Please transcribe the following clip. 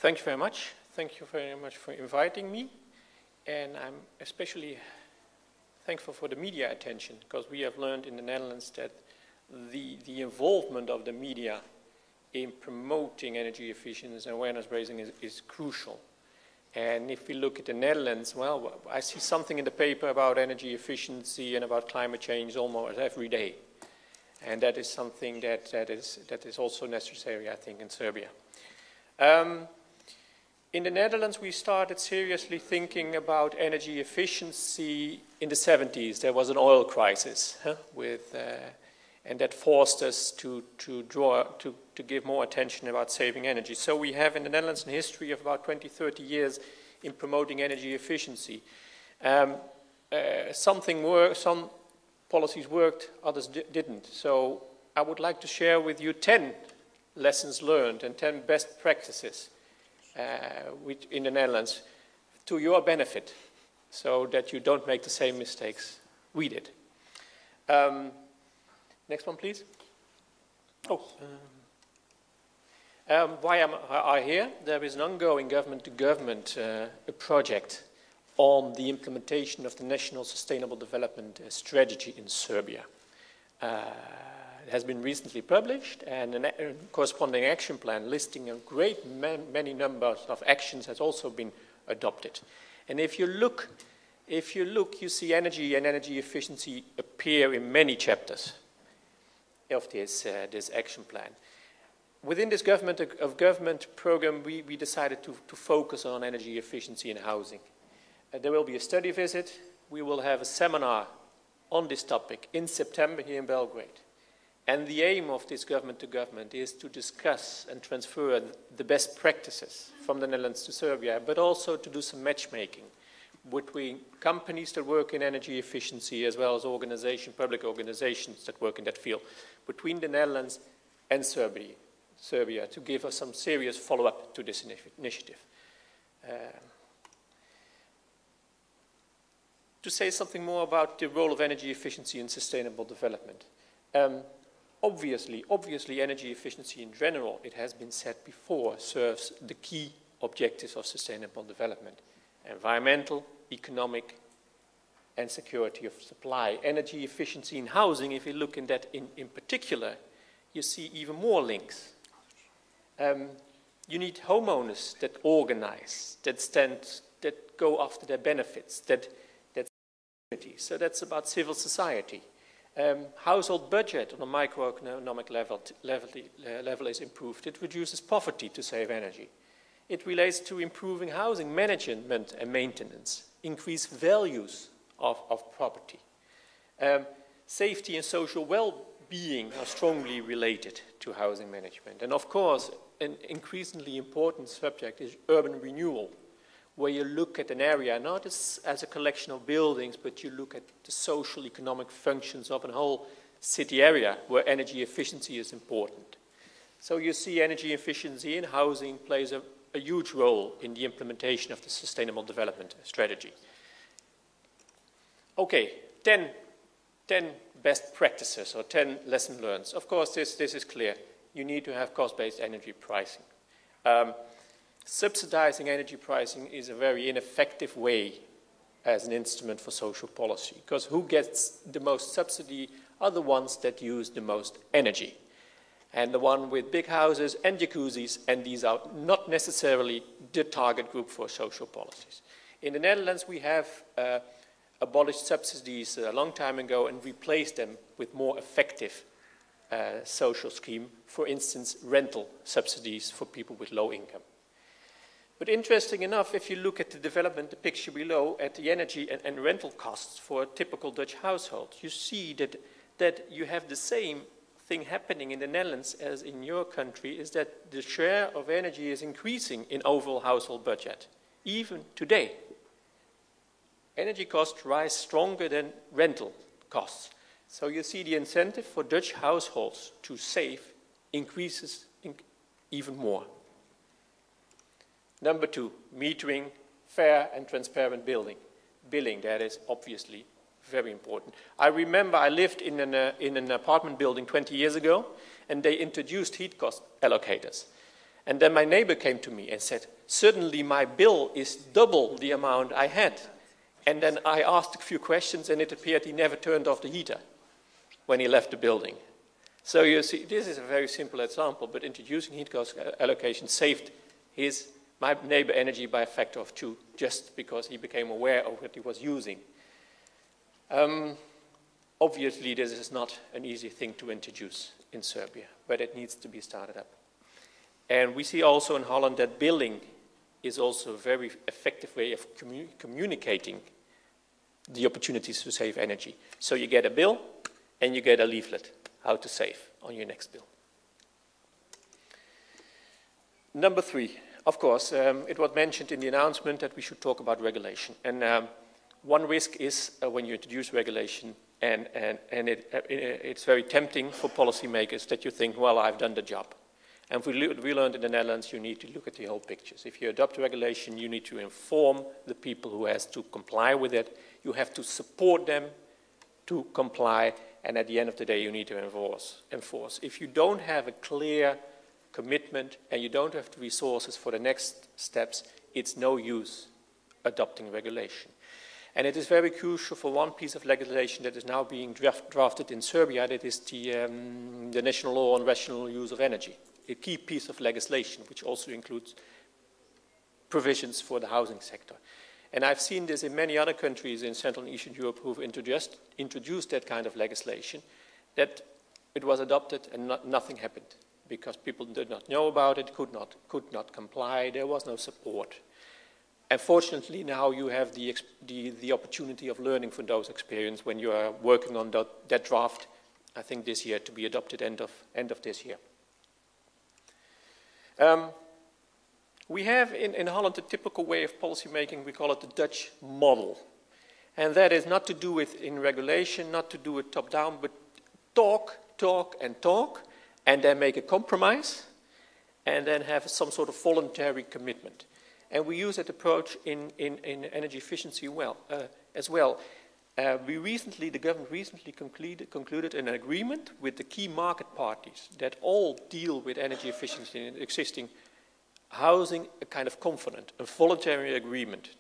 Thank you very much. Thank you very much for inviting me. And I'm especially thankful for the media attention, because we have learned in the Netherlands that the involvement of the media in promoting energy efficiency and awareness raising is crucial. And if we look at the Netherlands, well, I see something in the paper about energy efficiency and about climate change almost every day. And that is something that is also necessary, I think, in Serbia. In the Netherlands, we started seriously thinking about energy efficiency in the 70s. There was an oil crisis, and that forced us to give more attention about saving energy. So we have in the Netherlands a history of about 20, 30 years in promoting energy efficiency. Some policies worked, others didn't. So I would like to share with you 10 lessons learned and 10 best practices in the Netherlands to your benefit, so that you don't make the same mistakes we did. Next one, please. Why am I here? There is an ongoing government-to-government project on the implementation of the National Sustainable Development Strategy in Serbia. It has been recently published, and a corresponding action plan listing a great many numbers of actions has also been adopted. And if you look, you see energy and energy efficiency appear in many chapters of this action plan. Within this government program, we decided to focus on energy efficiency in housing. There will be a study visit. We will have a seminar on this topic in September here in Belgrade. And the aim of this government-to-government is to discuss and transfer the best practices from the Netherlands to Serbia, but also to do some matchmaking between companies that work in energy efficiency as well as public organizations that work in that field, between the Netherlands and Serbia, to give us some serious follow-up to this initiative. To say something more about the role of energy efficiency in sustainable development. Obviously, energy efficiency in general, it has been said before, serves the key objectives of sustainable development: environmental, economic, and security of supply. Energy efficiency in housing, if you look in that in particular, you see even more links. You need homeowners that organize, that go after their benefits, so that's about civil society. Household budget on a microeconomic level is improved. It reduces poverty to save energy. It relates to improving housing management and maintenance, increased values of property. Safety and social well-being are strongly related to housing management. And of course, an increasingly important subject is urban renewal, where you look at an area not as a collection of buildings, but you look at the social, economic functions of a whole city area where energy efficiency is important. So you see energy efficiency in housing plays a huge role in the implementation of the Sustainable Development Strategy. Okay, 10 best practices or 10 lessons learned. Of course, this is clear. You need to have cost-based energy pricing. Subsidizing energy pricing is a very ineffective way as an instrument for social policy, because who gets the most subsidy are the ones that use the most energy. And the one with big houses and jacuzzis, and these are not necessarily the target group for social policies. In the Netherlands, we have abolished subsidies a long time ago and replaced them with more effective social scheme, for instance, rental subsidies for people with low income. But interesting enough, if you look at the development, the picture below, at the energy and rental costs for a typical Dutch household, you see that you have the same thing happening in the Netherlands as in your country, is that the share of energy is increasing in overall household budget, even today. Energy costs rise stronger than rental costs. So you see the incentive for Dutch households to save increases even more. Number 2, metering, fair and transparent billing. That is obviously very important. I remember I lived in an apartment building 20 years ago, and they introduced heat cost allocators. And then my neighbor came to me and said, suddenly my bill is double the amount I had. And then I asked a few questions, and it appeared he never turned off the heater when he left the building. So you see, this is a very simple example, but introducing heat cost allocation saved my neighbor energy by a factor of 2, just because he became aware of what he was using. Obviously, this is not an easy thing to introduce in Serbia, but it needs to be started up. And we see also in Holland that billing is also a very effective way of communicating the opportunities to save energy. So you get a bill and you get a leaflet, how to save on your next bill. Number 3, of course, it was mentioned in the announcement that we should talk about regulation. And one risk is when you introduce regulation, and it's very tempting for policymakers that you think, well, I've done the job. And we learned in the Netherlands, you need to look at the whole picture. If you adopt regulation, you need to inform the people who has to comply with it. You have to support them to comply, and at the end of the day, you need to enforce. If you don't have a clear commitment and you don't have the resources for the next steps, it's no use adopting regulation. And it is very crucial for one piece of legislation that is now being drafted in Serbia, that is the National Law on Rational Use of Energy, a key piece of legislation which also includes provisions for the housing sector. And I've seen this in many other countries in Central and Eastern Europe who've introduced that kind of legislation, that it was adopted and nothing happened because people did not know about it, could not comply, there was no support. And fortunately, now you have the opportunity of learning from those experiences when you are working on that draft, I think this year, to be adopted end of this year. We have in Holland a typical way of policy making, we call it the Dutch model. And that is not to do with in regulation, not to do it top down, but talk, and then make a compromise, and then have some sort of voluntary commitment. And we use that approach in energy efficiency as well. The government recently concluded an agreement with the key market parties that all deal with energy efficiency in existing housing, a kind of covenant, a voluntary agreement